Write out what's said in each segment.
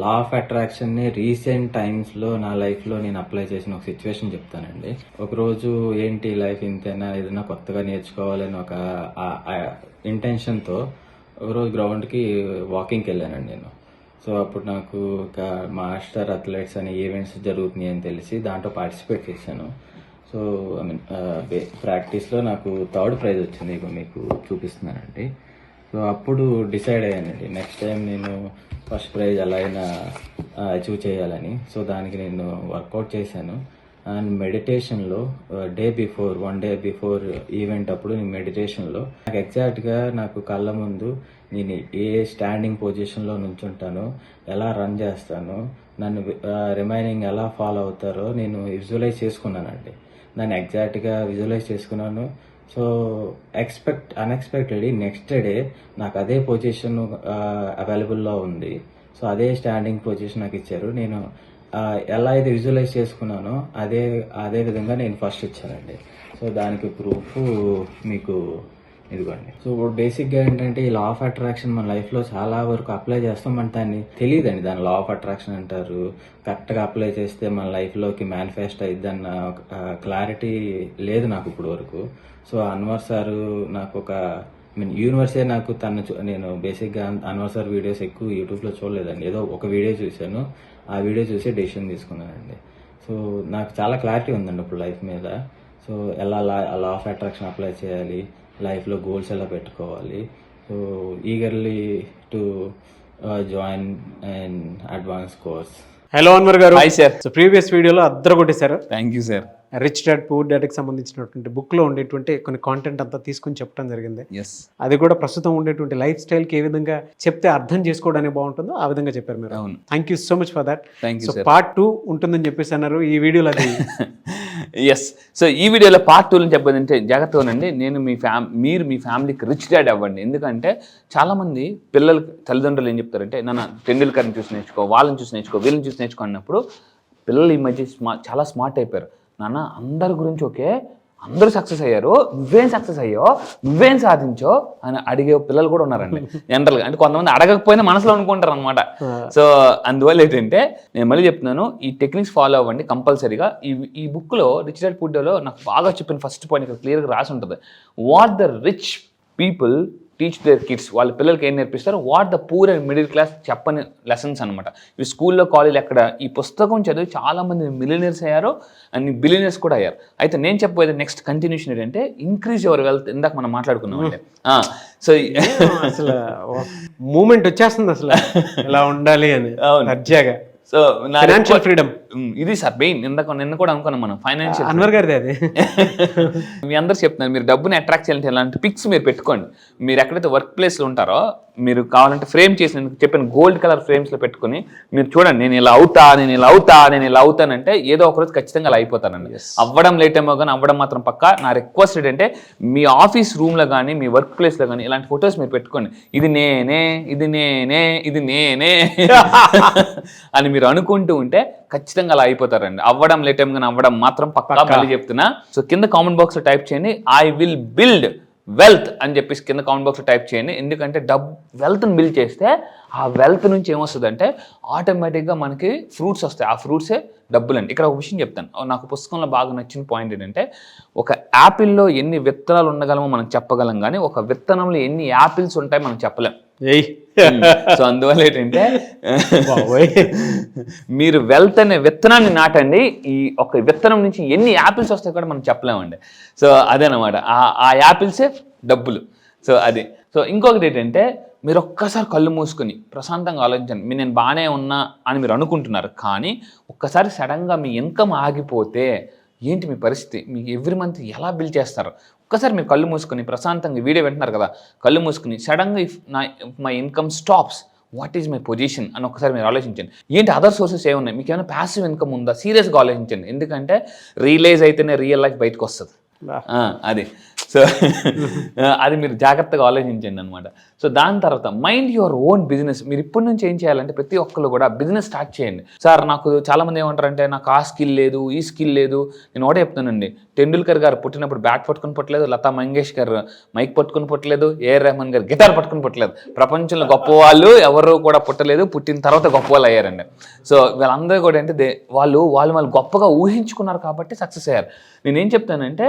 Law of అట్రాక్షన్ని recent టైమ్స్లో నా లైఫ్లో నేను అప్లై చేసిన ఒక సిచ్యువేషన్ చెప్తానండి. ఒకరోజు ఏంటి లైఫ్ ఇంతేనా, ఏదైనా కొత్తగా నేర్చుకోవాలని ఒక ఇంటెన్షన్తో ఒకరోజు గ్రౌండ్కి వాకింగ్కి వెళ్ళానండి నేను. సో అప్పుడు నాకు ఒక మాస్టర్ అథ్లెట్స్ అనే ఈవెంట్స్ జరుగుతున్నాయి అని తెలిసి దాంట్లో పార్టిసిపేట్ చేశాను. సో ఐ మీన్ ప్రాక్టీస్లో నాకు 3rd ప్రైజ్ వచ్చింది, ఇప్పుడు మీకు చూపిస్తున్నానండి. సో అప్పుడు డిసైడ్ అయ్యానండి నెక్స్ట్ టైం నేను ఫస్ట్ ప్రైజ్ ఎలా అయినా అచీవ్ చేయాలని. సో దానికి నేను వర్కౌట్ చేశాను. అండ్ మెడిటేషన్లో వన్ డే బిఫోర్ ఈవెంట్ అప్పుడు నేను మెడిటేషన్లో నాకు ఎగ్జాక్ట్గా నాకు కళ్ళ ముందు నేను ఏ స్టాండింగ్ పొజిషన్లో నుంచుంటాను, ఎలా రన్ చేస్తాను, నన్ను రిమైనింగ్ ఎలా ఫాలో అవుతారో నేను విజువలైజ్ చేసుకున్నానండి. దాన్ని ఎగ్జాక్ట్గా విజువలైజ్ చేసుకున్నాను. సో అన్ఎక్స్పెక్టెడ్లీ నెక్స్ట్ డే నాకు అదే పొజిషన్ అవైలబుల్లో ఉంది. సో అదే స్టాండింగ్ పొజిషన్ నాకు ఇచ్చారు. నేను ఎలా అయితే విజువలైజ్ చేసుకున్నానో అదే విధంగా నేను ఫస్ట్ ఇచ్చానండి. సో దానికి ప్రూఫ్ మీకు ఇదిగోండి. సో ఇప్పుడు బేసిక్గా ఏంటంటే ఈ లా ఆఫ్ అట్రాక్షన్ మన లైఫ్లో చాలా వరకు అప్లై చేస్తాం, మన దాన్ని తెలియదండి. దాని లా ఆఫ్ అట్రాక్షన్ అంటారు. కరెక్ట్గా అప్లై చేస్తే మన లైఫ్లోకి మేనిఫెస్ట్ అయ్యిద్దన్న క్లారిటీ లేదు నాకు ఇప్పుడు వరకు. సో అన్వర్ సారు నాకు యూనివర్సే నాకు నేను బేసిక్గా అన్వర్ సార్ వీడియోస్ ఎక్కువ యూట్యూబ్లో చూడలేదండి. ఏదో ఒక వీడియో చూశాను, ఆ వీడియో చూసి డెసిషన్ తీసుకున్నానండి. సో నాకు చాలా క్లారిటీ ఉందండి ఇప్పుడు లైఫ్ మీద. సో ఎలా లా ఆఫ్ అట్రాక్షన్ అప్లై చేయాలి, లైఫ్లో గోల్స్ ఎలా పెట్టుకోవాలి. So eagerly to join and advance course. Hello Anwar గారు. Hi sir. సో ప్రీవియస్ వీడియోలో అద్దరు కొట్టేశారు. Thank you sir. Rich dad poor డాడ్కి సంబంధించినటువంటి బుక్లో ఉండేటువంటి కొన్ని కాంటెంట్ అంతా తీసుకుని చెప్పడం జరిగింది. ఎస్, అది కూడా ప్రస్తుతం ఉండేటువంటి లైఫ్ స్టైల్కి ఏ విధంగా చెప్తే అర్థం చేసుకోవడానికి బాగుంటుందో ఆ విధంగా చెప్పారు మీరు. అవును. Thank you so much for that. Thank you so sir. Part 2 ఉంటుందని చెప్పేసి అన్నారు. ఈ వీడియోలో అది ఎస్. సో ఈ వీడియోలో పార్ట్ 2 చెప్పేదంటే జాగ్రత్తగానండి. నేను మీరు మీ ఫ్యామిలీకి రిచ్ డాడ్ అవ్వండి. ఎందుకంటే చాలామంది పిల్లలు తల్లిదండ్రులు ఏం చెప్తారంటే, నాన్న టెండూల్కర్ని చూసి నేర్చుకో, వాళ్ళని చూసి నేర్చుకో, వీళ్ళని చూసి నేర్చుకో అన్నప్పుడు పిల్లలు ఈ మధ్య చాలా స్మార్ట్ అయిపోయారు. నాన్న అందరి గురించి ఓకే, అందరూ సక్సెస్ అయ్యారు, నువ్వేం సక్సెస్ అయ్యో, నువ్వేం సాధించో అని అడిగే పిల్లలు కూడా ఉన్నారండి జనరల్గా. అంటే కొంతమంది అడగకపోయినా మనసులో అనుకుంటారు అనమాట. సో అందువల్ల ఏంటంటే నేను మళ్ళీ చెప్తున్నాను, ఈ టెక్నిక్స్ ఫాలో అవ్వండి కంపల్సరీగా. ఈ బుక్లో రిచ్ డాడ్ పూర్ డాడ్లో నాకు బాగా చెప్పిన ఫస్ట్ పాయింట్ ఇక్కడ క్లియర్గా రాసి ఉంటుంది. What the rich people teach their kids, వాళ్ళ పిల్లలకి ఏం నేర్పిస్తారు, what the poor and middle class చెప్పని లెసన్స్ అనమాట. ఇవి స్కూల్లో కాలేజ్ ఎక్కడ ఈ పుస్తకం చదివి చాలామంది మిలియనర్స్ అయ్యారు అండ్ బిలియనర్స్ కూడా అయ్యారు. అయితే నేను చెప్పబోయేది నెక్స్ట్ కంటిన్యూషన్ ఏంటంటే ఇంక్రీజ్ యువర్ వెల్త్. ఇందాక మనం మాట్లాడుకున్నాం అంటే సో అసలు మూమెంట్ వచ్చేస్తుంది అసలు ఇలా ఉండాలి అని దర్జాగా. సో ఫైనాన్షియల్ ఫ్రీడమ్ ఇది సార్ మెయిన్. నిన్న కూడా అనుకున్నాం మనం ఫైనాన్షియల్. అన్వర్ గారిది అది. మీ అందరు చెప్తున్నారు మీరు డబ్బుని అట్రాక్ట్ చేయాలంటే ఎలాంటి పిక్స్ మీరు పెట్టుకోండి. మీరు ఎక్కడైతే వర్క్ ప్లేస్లో ఉంటారో మీరు కావాలంటే ఫ్రేమ్ చేసి నేను చెప్పిన గోల్డ్ కలర్ ఫ్రేమ్స్లో పెట్టుకుని మీరు చూడండి, నేను ఇలా అవుతానంటే ఏదో ఒకరోజు ఖచ్చితంగా అలా అయిపోతానండి. అవ్వడం లేట్ ఏమో కానీ అవ్వడం మాత్రం పక్కా. నా రిక్వెస్ట్ ఏంటంటే మీ ఆఫీస్ రూమ్లో కానీ మీ వర్క్ ప్లేస్లో కానీ ఇలాంటి ఫొటోస్ మీరు పెట్టుకోండి. ఇది నేనే అని మీరు అనుకుంటూ ఉంటే ఖచ్చితంగా అలా అయిపోతారండి. అవ్వడం లేట్ ఏమో కానీ అవ్వడం మాత్రం పక్కా. మళ్ళీ చెప్తున్నా. సో కింద కామెంట్ బాక్స్లో టైప్ చేయండి, ఐ విల్ బిల్డ్ వెల్త్ అని చెప్పేసి కింద కామెంట్ బాక్స్లో టైప్ చేయండి. ఎందుకంటే వెల్త్ని బిల్డ్ చేస్తే ఆ వెల్త్ నుంచి ఏమొస్తుంది అంటే ఆటోమేటిక్గా మనకి ఫ్రూట్స్ వస్తాయి. ఆ ఫ్రూట్సే డబ్బులు అండి. ఇక్కడ ఒక విషయం చెప్తాను, నాకు పుస్తకంలో బాగా నచ్చిన పాయింట్ ఏంటంటే, ఒక యాపిల్లో ఎన్ని విత్తనాలు ఉండగలమో మనం చెప్పగలం, కానీ ఒక విత్తనంలో ఎన్ని యాపిల్స్ ఉంటాయి మనం చెప్పలేం. సో అందువల్ల ఏంటంటే మీరు వెల్త్ అనే విత్తనాన్ని నాటండి. ఈ ఒక విత్తనం నుంచి ఎన్ని యాపిల్స్ వస్తాయి కూడా మనం చెప్పలేమండి. సో అదేనమాట, ఆ యాపిల్సే డబ్బులు. సో అది. సో ఇంకొకటి ఏంటంటే, మీరు ఒక్కసారి కళ్ళు మూసుకొని ప్రశాంతంగా ఆలోచించండి. నేను బాగానే ఉన్నా అని మీరు అనుకుంటున్నారు, కానీ ఒక్కసారి సడన్గా మీ ఇన్కమ్ ఆగిపోతే ఏంటి మీ పరిస్థితి? మీకు ఎవ్రీ మంత్ ఎలా బిల్ చేస్తారు? ఒక్కసారి మీరు కళ్ళు మూసుకొని ప్రశాంతంగా వీడియో వింటున్నారు కదా, కళ్ళు మూసుకుని సడన్గా if my income stops, what is my position అని ఒకసారి మీరు ఆలోచించండి. ఏంటి అదర్ సోర్సెస్ ఏమున్నాయి, మీకు ఏమైనా ప్యాసివ్ ఇన్కమ్ ఉందా, సీరియస్గా ఆలోచించండి. ఎందుకంటే రియలైజ్ అయితేనే రియల్ లైఫ్ బయటకు వస్తుంది. అది. సో అది మీరు జాగ్రత్తగా ఆలోచించండి అనమాట. సో దాని తర్వాత మైండ్ యువర్ ఓన్ బిజినెస్. మీరు ఇప్పటి నుంచి ఏం చేయాలంటే ప్రతి ఒక్కరు కూడా బిజినెస్ స్టార్ట్ చేయండి. సార్ నాకు చాలామంది ఏమంటారంటే నాకు ఆ స్కిల్ లేదు, ఈ స్కిల్ లేదు. నేను ఒకటే చెప్తానండి, టెండూల్కర్ గారు పుట్టినప్పుడు బ్యాట్ పట్టుకుని పుట్టలేదు, లతా మంగేష్కర్ మైక్ పట్టుకుని పుట్టలేదు, ఏఆర్ రెహమాన్ గారు గిటార్ పట్టుకుని పుట్టలేదు. ప్రపంచంలో గొప్ప వాళ్ళు ఎవరు కూడా పుట్టలేదు, పుట్టిన తర్వాత గొప్ప వాళ్ళు అయ్యారండి. సో వీళ్ళందరూ కూడా అంటే వాళ్ళు గొప్పగా ఊహించుకున్నారు కాబట్టి సక్సెస్ అయ్యారు. నేనేం చెప్తానంటే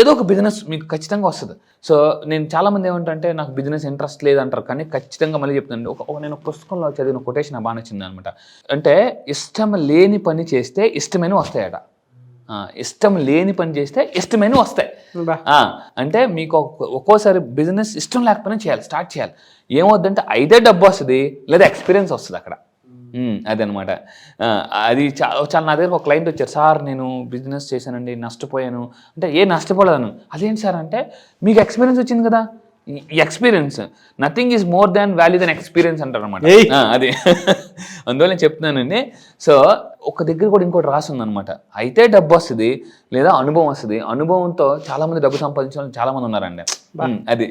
ఏదో ఒక బిజినెస్ మీకు ఖచ్చితంగా వస్తుంది. సో నేను చాలామంది ఏమంటే నాకు బిజినెస్ ఇంట్రెస్ట్ లేదంటారు, కానీ ఖచ్చితంగా మళ్ళీ చెప్తాను. నేను ఒక పుస్తకంలో చదివిన కొటేషన్ నాకు బాగా నచ్చింది అనమాట. అంటే ఇష్టం లేని పని చేస్తే ఇష్టమైనవి వస్తాయట, ఇష్టం లేని పని చేస్తే ఇష్టమైనవి వస్తాయి. అంటే మీకు ఒక్కోసారి బిజినెస్ ఇష్టం లేకపోయినా చేయాలి, స్టార్ట్ చేయాలి. ఏమవుద్దంటే అయితే డబ్బు వస్తుంది లేదా ఎక్స్పీరియన్స్ వస్తుంది అక్కడ. అదనమాట. అది చాలా నా దగ్గర ఒక క్లయింట్ వచ్చారు, సార్ నేను బిజినెస్ చేశానండి నష్టపోయాను అంటే. ఏ నష్టపోలేను? అదేంటి సార్ అంటే, మీకు ఎక్స్పీరియన్స్ వచ్చింది కదా, experience nothing is more than value then experience అంటారు అనమాట. అది అందువల్ల నేను చెప్తున్నానండి. సో ఒక దగ్గర కూడా ఇంకోటి రాసి ఉందనమాట, అయితే డబ్బు వస్తుంది లేదా అనుభవం వస్తుంది. అనుభవంతో చాలామంది డబ్బు సంపాదించిన వాళ్ళు చాలామంది ఉన్నారండి. అది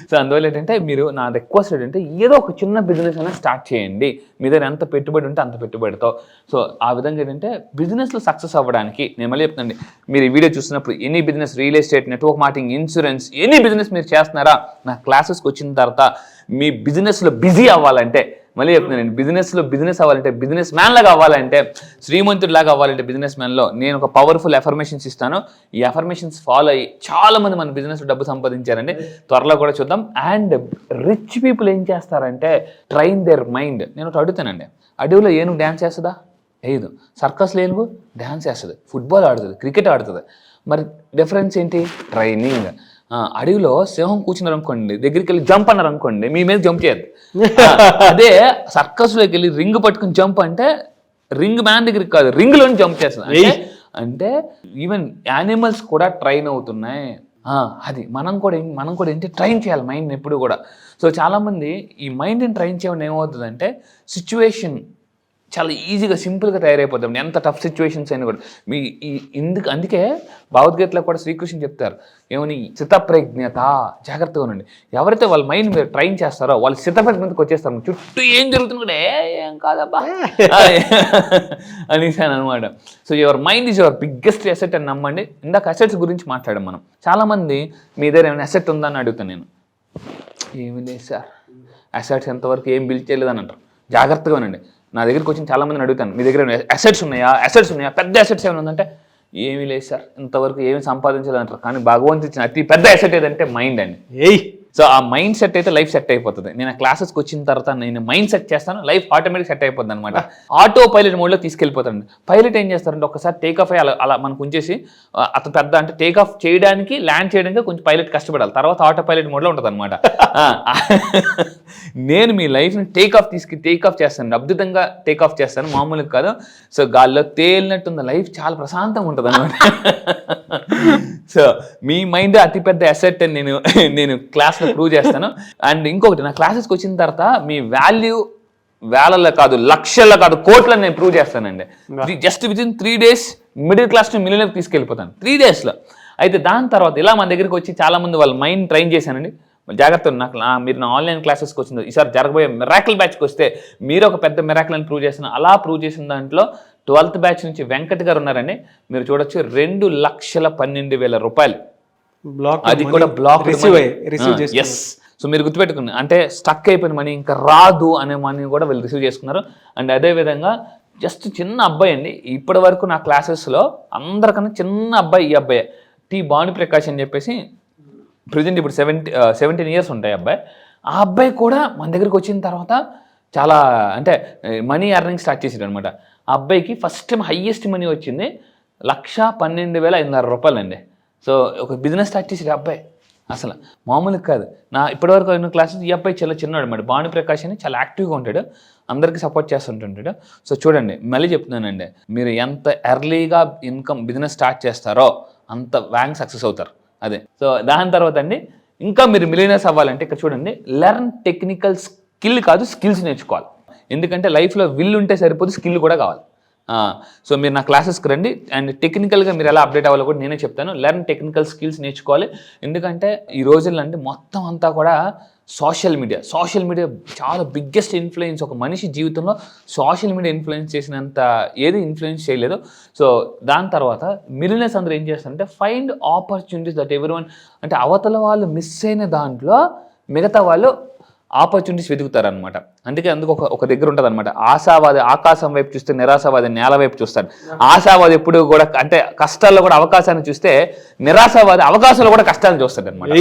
సో అందువల్ల ఏంటంటే మీరు నా రిక్వెస్ట్ ఏంటంటే ఏదో ఒక చిన్న బిజినెస్ అయినా స్టార్ట్ చేయండి. మీ దగ్గర ఎంత పెట్టుబడి ఉంటే అంత పెట్టుబడితో. సో ఆ విధంగా ఏంటంటే బిజినెస్లో సక్సెస్ అవ్వడానికి నేను మళ్ళీ చెప్తానండి, మీరు ఈ వీడియో చూసినప్పుడు any business, real estate, network marketing, insurance, any business మీరు చేస్తున్నారా, నా క్లాసెస్కి వచ్చిన తర్వాత మీ బిజినెస్లో బిజీ అవ్వాలంటే, మళ్ళీ చెప్తున్నాను, బిజినెస్లో బిజినెస్ అవ్వాలంటే, బిజినెస్ మ్యాన్ లాగా అవ్వాలంటే, శ్రీమంతుడిలాగా అవ్వాలంటే బిజినెస్ మ్యాన్లో నేను ఒక పవర్ఫుల్ ఎఫర్మేషన్స్ ఇస్తాను. ఈ ఎఫర్మేషన్స్ ఫాలో అయ్యి చాలామంది మన బిజినెస్లో డబ్బు సంపాదించారండి. త్వరలో కూడా చూద్దాం. అండ్ రిచ్ పీపుల్ ఏం చేస్తారంటే ట్రైన్ దేర్ మైండ్. నేను ఒకటి అడుగుతానండి, అడవిలో ఏనుగు డ్యాన్స్ చేస్తుందా? వేయదు. సర్కస్లో ఏనుగు డ్యాన్స్ చేస్తుంది, ఫుట్బాల్ ఆడుతుంది, క్రికెట్ ఆడుతుంది. మరి డిఫరెన్స్ ఏంటి? ట్రైనింగ్. అడవిలో సింహం కూర్చున్నారు అనుకోండి, దగ్గరికి వెళ్ళి జంప్ అన్నారు అనుకోండి, మీ మీద జంప్ చేయద్దు. అదే సర్కస్లోకి వెళ్ళి రింగ్ పట్టుకుని జంప్ అంటే రింగ్ మ్యాన్ దగ్గరికి కాదు, రింగ్లోని జంప్ చేస్తుంది. అంటే ఈవెన్ యానిమల్స్ కూడా ట్రైన్ అవుతున్నాయి. అది మనం కూడా ఏంటి ట్రైన్ చేయాలి మైండ్ని ఎప్పుడు కూడా. సో చాలామంది ఈ మైండ్ని ట్రైన్ చేయడం ఏమవుతుందంటే సిచ్యువేషన్ చాలా ఈజీగా సింపుల్గా తయారైపోతాం, ఎంత టఫ్ సిచ్యువేషన్స్ అయినా కూడా. అందుకే భగవద్గీతలో కూడా శ్రీకృష్ణ చెప్తారు ఏమని, స్థితప్రజ్ఞత, జాగ్రత్తగా ఉండండి. ఎవరైతే వాళ్ళ మైండ్ మీరు ట్రైన్ చేస్తారో వాళ్ళు స్థితప్రజ్ఞతకు వచ్చేస్తారు. చుట్టూ ఏం జరుగుతుంది కూడా ఏం కాదబ్బా అనేసాను అనమాట. So your mind is your biggest asset అని నమ్మండి. ఇందాక అసెట్స్ గురించి మాట్లాడాం మనం. చాలామంది మీ దగ్గర ఏమైనా అసెట్ ఉందని అడుగుతాను నేను. ఏమి లేదు సార్, అసెట్స్ ఎంతవరకు ఏం బిల్డ్ చేయలేదు అని అంటారు. జాగ్రత్తగా ఉండండి. నా దగ్గరికి వచ్చి చాలామందిని అడుగుతాను, మీ దగ్గర అసెట్స్ ఉన్నాయా, పెద్ద అసెట్స్ ఏమైనా ఉందంటే ఏమీ లేదు సార్, ఇంతవరకు ఏమి సంపాదించాలంటారు. కానీ భగవంతుడు ఇచ్చిన అతి పెద్ద అసెట్ ఏదంటే మైండ్ అండి. సో ఆ మైండ్ సెట్ అయితే లైఫ్ సెట్ అయిపోతుంది. నేను ఆ క్లాసెస్కి వచ్చిన తర్వాత నేను మైండ్ సెట్ చేస్తాను, లైఫ్ ఆటోమేటిక్ సెట్ అయిపోతుంది అనమాట. ఆటో పైలట్ మోడ్లో తీసుకెళ్ళిపోతాను. పైలట్ ఏం చేస్తారంటే ఒకసారి టేక్ ఆఫ్ అయ్యి అలా మనకు ఉంచేసి అతను పెద్ద అంటే టేక్ ఆఫ్ చేయడానికి, ల్యాండ్ చేయడానికి కొంచెం పైలట్ కష్టపడాలి, తర్వాత ఆటో పైలట్ మోడ్లో ఉంటుంది అనమాట. నేను మీ లైఫ్ని టేక్ ఆఫ్ చేస్తాను, అద్భుతంగా టేక్ ఆఫ్ చేస్తాను, మామూలుగా కాదు. సో గాల్లో తేలినట్టుంది లైఫ్, చాలా ప్రశాంతంగా ఉంటుంది అనమాట. సో మీ మైండ్ అతిపెద్ద అసెట్ అని నేను క్లాస్లో ప్రూవ్ చేస్తాను. అండ్ ఇంకొకటి, నా క్లాసెస్కి వచ్చిన తర్వాత మీ వాల్యూ వేలల్లో కాదు, లక్షల్లో కాదు, కోట్లని నేను ప్రూవ్ చేస్తానండి. Just within 3 days middle class to millionaire తీసుకెళ్ళిపోతాను 3 daysలో. అయితే దాని తర్వాత ఇలా మన దగ్గరికి వచ్చి చాలామంది వాళ్ళ మైండ్ ట్రైన్ చేశానండి. జాగ్రత్త, మీరు నా ఆన్లైన్ క్లాసెస్కి వచ్చింది, ఈసారి జరగబోయే మిరాకిల్ బ్యాచ్కి వస్తే మీరు ఒక పెద్ద మిరాకిల్ అని ప్రూవ్ చేసిన. అలా ప్రూవ్ చేసిన దాంట్లో 12th బ్యాచ్ నుంచి వెంకట్ గారు ఉన్నారండి. మీరు చూడొచ్చు, 2,12,000 రూపాయలు. అది కూడా బ్లాక్. ఎస్. సో మీరు గుర్తుపెట్టుకున్నారు అంటే స్టక్ అయిపోయిన మనీ, ఇంకా రాదు అనే మనీ కూడా వీళ్ళు రిసీవ్ చేసుకున్నారు. అండ్ అదేవిధంగా జస్ట్ చిన్న అబ్బాయి అండి, ఇప్పటి వరకు నా క్లాసెస్లో అందరికన్నా చిన్న అబ్బాయి ఈ అబ్బాయి, టి భానుప్రకాష్ అని చెప్పేసి. ప్రజెంట్ ఇప్పుడు 17 years ఉంటాయి అబ్బాయి. ఆ అబ్బాయి కూడా మన దగ్గరికి వచ్చిన తర్వాత చాలా అంటే మనీ ఎర్నింగ్ స్టార్ట్ చేసాడు అనమాట. ఆ అబ్బాయికి ఫస్ట్ టైం హయ్యెస్ట్ మనీ వచ్చింది 1,12,500 రూపాయలు అండి. సో ఒక బిజినెస్ స్టార్ట్ చేసాడు అబ్బాయి, అసలు మామూలుగా కాదు. నా ఇప్పటివరకు అయిన క్లాసెస్ ఈ అబ్బాయి చాలా చిన్నాడు అనమాట. భానుప్రకాష్ అని చాలా యాక్టివ్గా ఉంటాడు, అందరికీ సపోర్ట్ చేస్తుంటుంటాడు. సో చూడండి, మళ్ళీ చెప్తున్నానండి, మీరు ఎంత ఎర్లీగా బిజినెస్ స్టార్ట్ చేస్తారో అంత వ్యాంగ్ సక్సెస్ అవుతారు. అదే. సో దాని తర్వాత అండి, ఇంకా మీరు మిలియనర్స్ అవ్వాలంటే ఇక్కడ చూడండి, లెర్న్ టెక్నికల్ స్కిల్ కాదు, స్కిల్స్ నేర్చుకోవాలి. ఎందుకంటే లైఫ్లో విల్ ఉంటే సరిపోదు, స్కిల్ కూడా కావాలి. సో మీరు నా క్లాసెస్కి రండి అండ్ టెక్నికల్గా మీరు ఎలా అప్డేట్ అవ్వాలో కూడా నేనే చెప్తాను. లెర్న్ టెక్నికల్ స్కిల్స్ నేర్చుకోవాలి. ఎందుకంటే ఈ రోజుల్లో అంటే మొత్తం అంతా కూడా సోషల్ మీడియా చాలా బిగ్గెస్ట్ ఇన్ఫ్లుయెన్స్. ఒక మనిషి జీవితంలో సోషల్ మీడియా ఇన్ఫ్లుయెన్స్ చేసినంత ఏది ఇన్ఫ్లుయెన్స్ చేయలేదు. సో దాని తర్వాత మిలియనర్స్ అందరూ ఏం చేస్తారంటే ఫైండ్ ఆపర్చునిటీస్ దట్ ఎవరీవన్, అంటే అవతల వాళ్ళు మిస్ అయిన దాంట్లో మిగతా వాళ్ళు ఆపర్చునిటీస్ వెతుకుతారనమాట. అందుకు ఒక దగ్గర ఉంటుంది అనమాట, ఆశావాది ఆకాశం వైపు చూస్తే నిరాశావాది నేల వైపు చూస్తాడు. ఆశావాది ఎప్పుడు కూడా అంటే కష్టాల్లో కూడా అవకాశాన్ని చూస్తే, నిరాశావాది అవకాశాల్లో కూడా కష్టాన్ని చూస్తాడు అనమాట.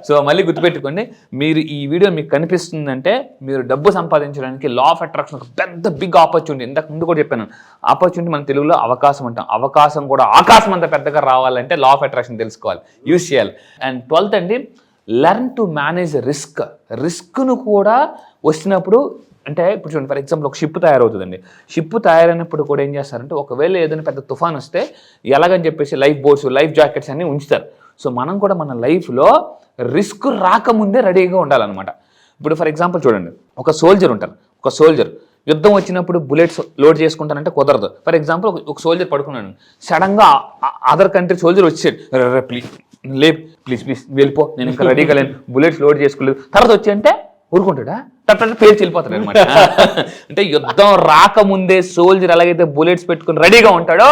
సో మళ్ళీ గుర్తుపెట్టుకోండి, మీరు ఈ వీడియో మీకు కనిపిస్తుందంటే మీరు డబ్బు సంపాదించడానికి లా ఆఫ్ అట్రాక్షన్ ఒక పెద్ద బిగ్ ఆపర్చునిటీ. ఇంతకు ముందు కూడా చెప్పాను, ఆపర్చునిటీ మన తెలుగులో అవకాశం అంటాం. అవకాశం కూడా ఆకాశం అంత పెద్దగా రావాలంటే లా ఆఫ్ అట్రాక్షన్ తెలుసుకోవాలి, యూజ్ చేయాలి. అండ్ 12th అండి, లెర్న్ టు మేనేజ్ రిస్క్ను కూడా వచ్చినప్పుడు. అంటే ఇప్పుడు చూడండి, ఫర్ ఎగ్జాంపుల్ ఒక షిప్ తయారవుతుందండి. షిప్ తయారైనప్పుడు కూడా ఏం చేస్తారంటే ఒకవేళ ఏదైనా పెద్ద తుఫాన్ వస్తే ఎలాగని చెప్పేసి లైఫ్ బోట్స్, లైఫ్ జాకెట్స్ అన్నీ ఉంచుతారు. సో మనం కూడా మన లైఫ్లో రిస్క్ రాకముందే రెడీగా ఉండాలన్నమాట. ఇప్పుడు ఫర్ ఎగ్జాంపుల్ చూడండి, ఒక సోల్జర్ యుద్ధం వచ్చినప్పుడు బుల్లెట్స్ లోడ్ చేసుకుంటానంటే కుదరదు. ఫర్ ఎగ్జాంపుల్ ఒక సోల్జర్ పడుకున్నాను, సడన్గా అదర్ కంట్రీ సోల్జర్ వచ్చాడు, ప్లీజ్ వెళ్ళిపో, నేను ఇంకా రెడీగా లేను, బుల్లెట్స్ లోడ్ చేసుకోలేదు. తర్వాత వచ్చి అంటే ఊరుకుంటాడా? పేరు వెళ్ళిపోతాడు అనమాట. అంటే యుద్ధం రాకముందే సోల్జర్ ఎలాగైతే బుల్లెట్స్ పెట్టుకుని రెడీగా ఉంటాడో,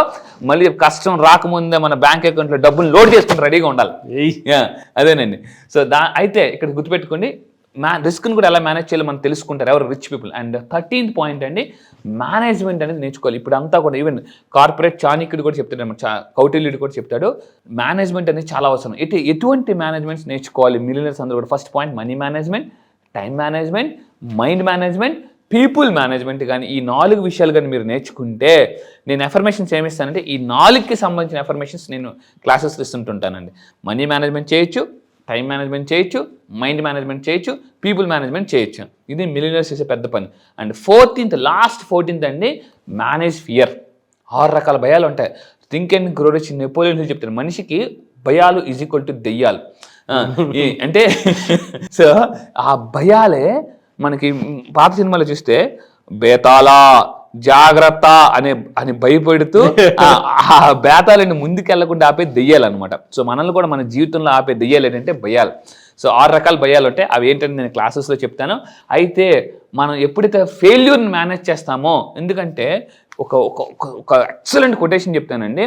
మళ్ళీ కష్టం రాకముందే మన బ్యాంక్ అకౌంట్లో డబ్బులు లోడ్ చేసుకుని రెడీగా ఉండాలి. అదేనండి. సో అయితే ఇక్కడ గుర్తుపెట్టుకోండి, రిస్క్ని కూడా ఎలా మేనేజ్ చేయాలో మనం తెలుసుకుంటారు ఎవరు rich people. And 13th point అండి, మేనేజ్మెంట్ అనేది నేర్చుకోవాలి. ఇప్పుడు అంతా కూడా ఈవెన్ కార్పొరేట్ చాణక్యుడు కూడా చెప్తాడు, కౌటిల్యుడు కూడా చెప్తాడు, మేనేజ్మెంట్ అనేది చాలా అవసరం. ఎటువంటి మేనేజ్మెంట్స్ నేర్చుకోవాలి మిలియనర్స్ అందరూ కూడా? First point money management, time management, mind management, people management. కానీ ఈ 4 విషయాలు కానీ మీరు నేర్చుకుంటే, నేను ఎఫర్మేషన్స్ ఏమిస్తానంటే ఈ 4కి సంబంధించిన ఎఫర్మేషన్స్ నేను క్లాసెస్లో ఇస్తుంటుంటానండి. మనీ మేనేజ్మెంట్ చేయొచ్చు, టైం మేనేజ్మెంట్ చేయొచ్చు, మైండ్ మేనేజ్మెంట్ చేయొచ్చు, పీపుల్ మేనేజ్మెంట్ చేయొచ్చు. ఇది మిలియనర్స్ చేసే పెద్ద పని. అండ్ 14th అండి, మేనేజ్ ఫియర్. 6 రకాల భయాలు ఉంటాయి. Think and grow rich Napoleon hill చెప్తారు, మనిషికి భయాలు ఈజ్ ఈక్వల్ టు దెయ్యాలు. అంటే సో ఆ భయాలే మనకి పాత సినిమాలో చూస్తే బేతాళా జాగ్రత్త అని భయపెడుతూ ఆ బేతాలని ముందుకెళ్లకుండా ఆపే దెయ్యాలన్నమాట. సో మనల్ని కూడా మన జీవితంలో ఆపే దెయ్యాలు ఏంటంటే భయాలు. సో 6 రకాల భయాలు ఉంటాయి. అవి ఏంటంటే నేను క్లాసెస్లో చెప్తాను. అయితే మనం ఎప్పుడైతే ఫెయిల్యూర్ని మేనేజ్ చేస్తామో, ఎందుకంటే ఒక ఎక్సలెంట్ కొటేషన్ చెప్తానండి,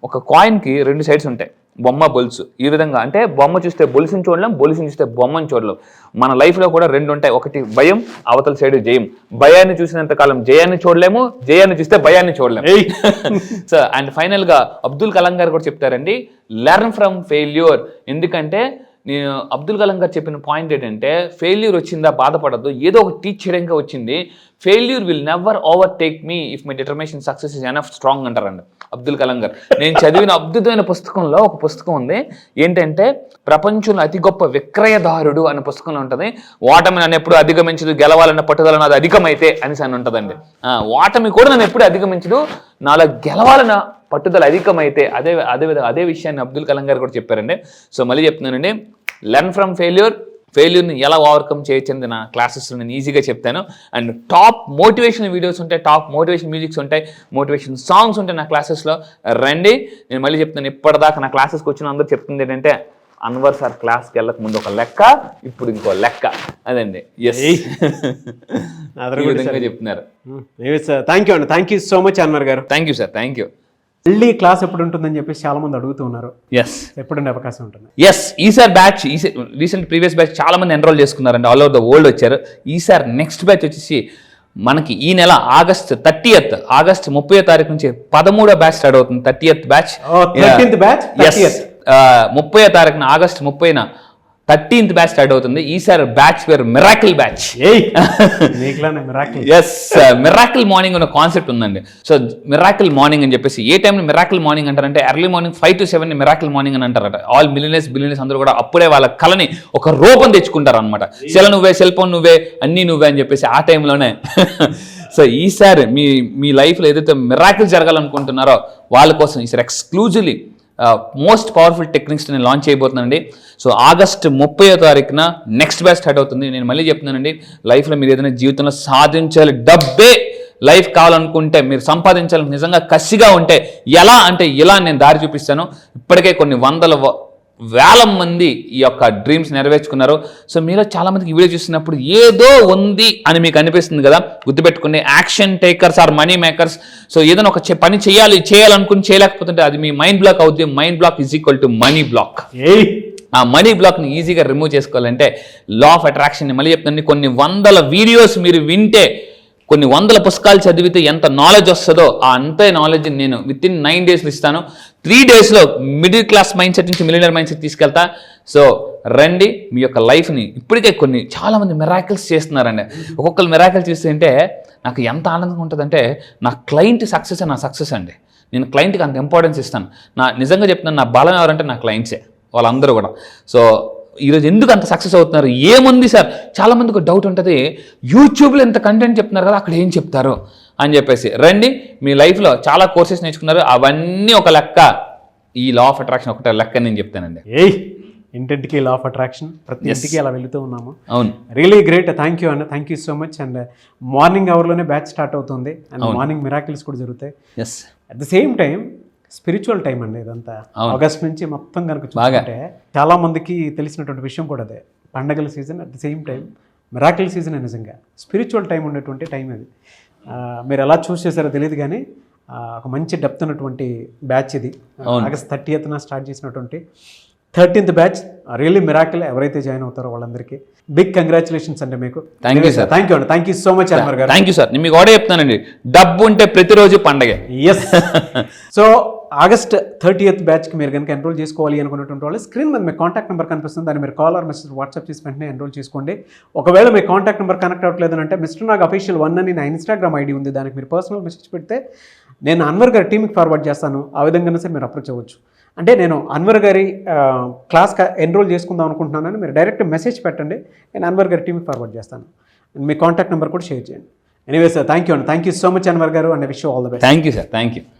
ఒక కాయిన్కి 2 సైడ్స్ ఉంటాయి, బొమ్మ బొలుసు. ఈ విధంగా అంటే బొమ్మ చూస్తే బొలుసుని చూడలేం, బొలుసుని చూస్తే బొమ్మని చూడలేం. మన లైఫ్లో కూడా 2 ఉంటాయి, ఒకటి భయం, అవతల సైడ్ జయం. భయాన్ని చూసినంత కాలం జయాన్ని చూడలేము, జయాన్ని చూస్తే భయాన్ని చూడలేము. సో అండ్ ఫైనల్గా అబ్దుల్ కలాం గారు కూడా చెప్తారండి, లెర్న్ ఫ్రమ్ ఫెయిల్యూర్. ఎందుకంటే నేను అబ్దుల్ కలాం గారు చెప్పిన పాయింట్ ఏంటంటే, ఫెయిల్యూర్ వచ్చిందా బాధపడద్దు, ఏదో ఒక టీచ్ చేయడంగా వచ్చింది. Failure will never overtake me if my determination success is enough strong అంటారండి అబ్దుల్ కలాం గారు. నేను చదివిన అద్భుతమైన పుస్తకంలో ఒక పుస్తకం ఉంది, ఏంటంటే ప్రపంచంలో అతి గొప్ప విక్రయదారుడు అనే పుస్తకంలో ఉంటుంది. ఓటమి నన్ను ఎప్పుడు అధిగమించదు, గెలవాలన్న పట్టుదల నాది అధికమైతే అనేసి అని ఉంటుందండి. ఓటమి కూడా నన్ను ఎప్పుడు అధిగమించదు, నాలో గెలవాలన్న పట్టుదల అధికమైతే. అదే విషయాన్ని అబ్దుల్ కలాం గారు కూడా చెప్పారండి. సో మళ్ళీ చెప్తున్నానండి, లెర్న్ ఫ్రమ్ ఫెయిల్యూర్ని ఎలా ఓవర్కమ్ చేయొచ్చని నా క్లాసెస్లో నేను ఈజీగా చెప్తాను. అండ్ టాప్ మోటివేషనల్ వీడియోస్ ఉంటాయి, టాప్ మోటివేషన్ మ్యూజిక్స్ ఉంటాయి, మోటివేషన్ సాంగ్స్ ఉంటాయి నా క్లాసెస్లో. రండి. నేను మళ్ళీ చెప్తాను, ఇప్పటిదాకా నా క్లాసెస్కి వచ్చిన అందరూ చెప్తుంది ఏంటంటే, అన్వర్ సార్ క్లాస్కి వెళ్ళక ముందు ఒక లెక్క, ఇప్పుడు ఇంకో లెక్క. అదండి. చెప్తున్నారు. Thank you so much Anwar గారు. Thank you sir, thank you. మళ్ళీ క్లాస్ ఎప్పుడు ఉంటుందని చెప్పేసి చాలా మంది అడుగుతూ ఉన్నారు. ఎప్పుడుండే అవకాశం ఉంటుంది? ఈసారి బ్యాచ్ రీసెంట్ ప్రీవియస్ బ్యాచ్ చాలా మంది ఎన్రోల్ చేసుకున్నారండి, ఆల్ ఓవర్ ద వరల్డ్ వచ్చారు. ఈసారి నెక్స్ట్ బ్యాచ్ వచ్చేసి మనకి ఈ నెల ఆగస్ట్ 30వ తారీఖు నుంచి 13వ బ్యాచ్ స్టార్ట్ అవుతుంది. 30th batch. 30వ తారీఖున ఆగస్ట్ 30న 13th బ్యాచ్ స్టార్ట్ అవుతుంది. ఈసారి బ్యాచ్ పేరు మిరాకిల్ బ్యాచ్. మిరాకిల్ మార్నింగ్ అనే కాన్సెప్ట్ ఉందండి. సో మిరాకిల్ మార్నింగ్ అని చెప్పేసి, ఏ టైంలో మిరాకిల్ మార్నింగ్ అంటారంటే early morning 5 to 7 miracle morning అని అంటారట. ఆల్ బిలియనర్స్ అందరూ కూడా అప్పుడే వాళ్ళ కళని ఒక రూపం తెచ్చుకుంటారు అనమాట. నువ్వే, సెల్ ఫోన్ నువ్వే, అన్నీ నువ్వే అని చెప్పేసి ఆ టైంలోనే. సో ఈసారి మీ లైఫ్లో ఏదైతే మిరాకిల్ జరగాలనుకుంటున్నారో వాళ్ళ కోసం ఈసారి ఎక్స్క్లూజివ్లీ మోస్ట్ పవర్ఫుల్ టెక్నిక్స్ నేను లాంచ్ చేయబోతున్నానండి. సో ఆగస్ట్ 30వ తారీఖున నెక్స్ట్ బ్యాచ్ స్టార్ట్ అవుతుంది. నేను మళ్ళీ చెప్తున్నానండి, లైఫ్లో మీరు ఏదైనా జీవితంలో సాధించాలి, డబ్బే లైఫ్ కావాలనుకుంటే, మీరు సంపాదించాలని నిజంగా కసిగా ఉంటే ఎలా అంటే ఇలా నేను దారి చూపిస్తాను. ఇప్పటికే కొన్ని వేల మంది ఈ యొక్క డ్రీమ్స్ నెరవేర్చుకున్నారు. సో మీలో చాలా మందికి ఈ వీడియో చూస్తున్నప్పుడు ఏదో ఉంది అని మీకు అనిపిస్తుంది కదా, గుర్తుపెట్టుకుని action takers are money makers. So ఏదైనా ఒక పని చేయాలనుకుని చేయలేకపోతుంటే అది మీ మైండ్ బ్లాక్ అవుతుంది. Mind block is equal to money block. ఆ మనీ బ్లాక్ని ఈజీగా రిమూవ్ చేసుకోవాలంటే లా ఆఫ్ అట్రాక్షన్ని మళ్ళీ చెప్తాను, కొన్ని వందల వీడియోస్ మీరు వింటే, కొన్ని వందల పుస్తకాలు చదివితే ఎంత నాలెడ్జ్ వస్తుందో అంతే నాలెడ్జ్ నేను విత్ ఇన్ 9 days ఇస్తాను. 3 daysలో మిడిల్ క్లాస్ మైండ్ సెట్ నుంచి మిలియనర్ మైండ్ సెట్ తీసుకెళ్తా. సో రండి, మీ యొక్క లైఫ్ని ఇప్పటికే చాలామంది మిరాకిల్స్ చేస్తున్నారండి. ఒక్కొక్కరు మిరాకిల్ చేస్తుంటే నాకు ఎంత ఆనందంగా ఉంటుందంటే, నా క్లయింట్ సక్సెస్ నా సక్సెస్ అండి. నేను క్లయింట్కి అంత ఇంపార్టెన్స్ ఇస్తాను. నిజంగా చెప్తున్నాను, నా బలం ఎవరంటే నా క్లయింట్సే, వాళ్ళందరూ కూడా. సో ఈరోజు ఎందుకు అంత సక్సెస్ అవుతున్నారు? ఏముంది సార్, చాలామందికి ఒక డౌట్ ఉంటుంది, యూట్యూబ్లో ఎంత కంటెంట్ చెప్తున్నారు కదా, అక్కడ ఏం చెప్తారు అని చెప్పేసి. రండి, మీ లైఫ్లో చాలా కోర్సెస్ నేర్చుకున్నారు, అవన్నీ ఒక లెక్క. ఈ లా ఆఫ్ అట్రాక్షన్ ఒకటే లెక్క నేను చెప్తానండి. ఇంటింటికి లా ఆఫ్ అట్రాక్షన్, ప్రతి ఇంటికి అలా వెళుతూ ఉన్నాము. అవును, రియలీ గ్రేట్. థ్యాంక్ యూ అన్న, thank you so much. And morning అవర్లోనే బ్యాచ్ స్టార్ట్ అవుతుంది, అండ్ మార్నింగ్ మిరాకిల్స్ కూడా జరుగుతాయి. Yes, at the same time spiritual time అండి ఇదంతా. ఆగస్ట్ నుంచి మొత్తం కనుక చూసుకుంటే చాలా మందికి తెలిసినటువంటి విషయం కూడా అదే. పండగల season, at the same time miracle season. నిజంగా స్పిరిచువల్ టైం ఉన్నటువంటి టైం అది. మీరు ఎలా చూస్ చేశారో తెలియదు కానీ ఒక మంచి డెప్త్ ఉన్నటువంటి బ్యాచ్ ఇది. ఆగస్ట్ 30th స్టార్ట్ చేసినటువంటి 13th బ్యాచ్. Really miracle. ఎవరైతే జాయిన్ అవుతారో వాళ్ళందరికీ బిగ్ కంగ్రాచులేషన్స్ అండి మీకు. Thank you sir. Thank you అండి, thank you so much Anwar గారు. Thank you sir. నేను మీకు కూడా చెప్తానండి, డబ్బు ఉంటే ప్రతిరోజు పండగే. ఎస్. సో ఆగస్ట్ 30th బ్యాచ్కి మీరు కనుక ఎన్రోల్ చేసుకోవాలి అనుకున్నటువంటి వాళ్ళు స్క్రీన్ మీద మీ కాంటాక్ట్ నెంబర్ కనిపిస్తుంది, దాన్ని మీరు కాల్ ఆర్ మెసేజ్ వాట్సాప్ చేసి వెంటనే ఎన్రోల్ చేసుకోండి. ఒకవేళ మీ కాంటాక్ట్ నెంబర్ కనెక్ట్ అవ్వట్లేదు అంటే మిస్టర్ నాగ్ అఫీషియల్ 1 అని నా ఇన్స్టాగ్రామ్ ఐడి ఉంది, దానికి మీరు పర్సనల్ మెసేజ్ పెడితే నేను అన్వర్ గారి టీమ్కి ఫార్వర్డ్ చేస్తాను. ఆ విధంగా సరే మీరు అప్రోచ్ అవ్వచ్చు. అంటే నేను అన్వర్ గారి క్లాస్కి ఎన్రోల్ చేసుకుందాం అనుకుంటున్నానని మీరు డైరెక్ట్ మెసేజ్ పెట్టండి, నేను అన్వర్ గారి టీమ్కి ఫార్వర్డ్ చేస్తాను. మీ కాంటాక్ట్ నెంబర్ కూడా షేర్ చేయండి. ఎనీవే సార్, థ్యాంక్ యూ అండి, thank you so much Anwar గారు, and wish you all the best. Thank you sir. Thank you.